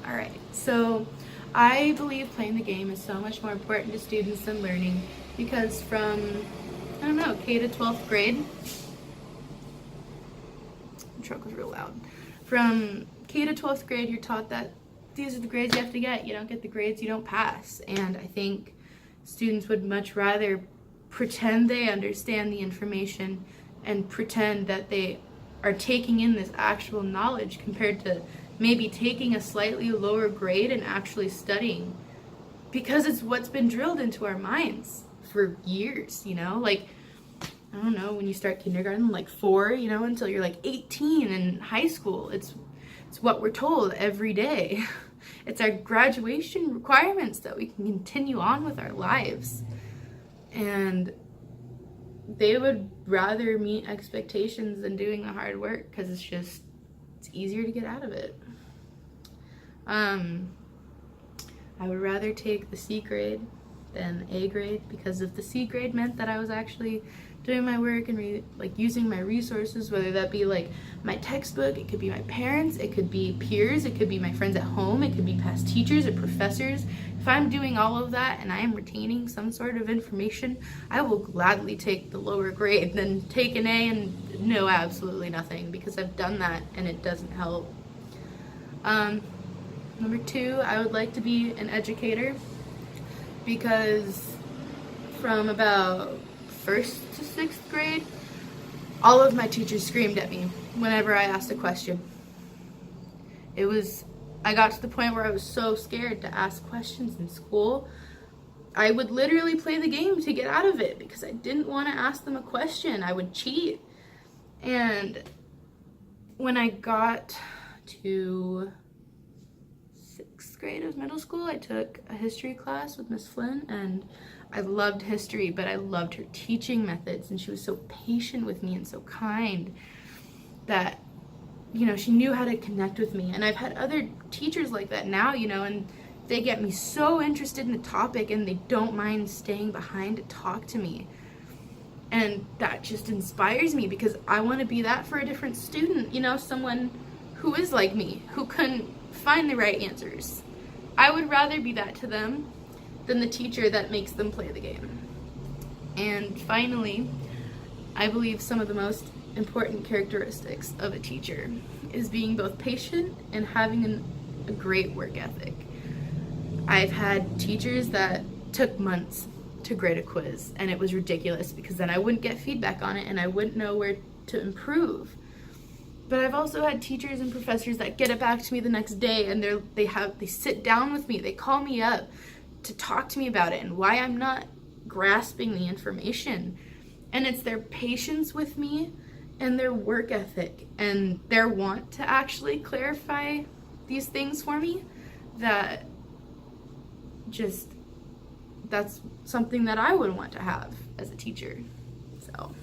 Alright, so I believe playing the game is so much more important to students than learning because from, I don't know, K to 12th grade, the truck was real loud. From K to 12th grade, you're taught that these are the grades you have to get. You don't get the grades, you don't pass. And I think students would much rather pretend they understand the information and pretend that they are taking in this actual knowledge compared to maybe taking a slightly lower grade and actually studying, because it's what's been drilled into our minds for years, you know? Like, I don't know, when you start kindergarten, like 4, you know, until you're like 18 in high school, it's what we're told every day. It's our graduation requirements that we can continue on with our lives. And they would rather meet expectations than doing the hard work because it's easier to get out of it. I would rather take the C grade than A grade, because if the C grade meant that I was actually doing my work and using my resources, whether that be like my textbook, it could be my parents, it could be peers, it could be my friends at home, it could be past teachers or professors. If I'm doing all of that and I am retaining some sort of information, I will gladly take the lower grade than take an A and know absolutely nothing, because I've done that and it doesn't help. Number 2, I would like to be an educator, because from about 1st to 6th grade, all of my teachers screamed at me whenever I asked a question. I got to the point where I was so scared to ask questions in school, I would literally play the game to get out of it because I didn't want to ask them a question. I would cheat. And when I got to 6th grade of middle school, I took a history class with Miss Flynn, and I loved history, but I loved her teaching methods, and she was so patient with me and so kind that, you know, she knew how to connect with me. And I've had other teachers like that now, you know, and they get me so interested in the topic and they don't mind staying behind to talk to me. And that just inspires me, because I want to be that for a different student, you know, someone who is like me, who couldn't find the right answers. I would rather be that to them than the teacher that makes them play the game. And finally, I believe some of the most important characteristics of a teacher is being both patient and having a great work ethic. I've had teachers that took months to grade a quiz, and it was ridiculous because then I wouldn't get feedback on it and I wouldn't know where to improve. But I've also had teachers and professors that get it back to me the next day, and they sit down with me, they call me up to talk to me about it and why I'm not grasping the information. And it's their patience with me and their work ethic and their want to actually clarify these things for me that's something that I would want to have as a teacher. So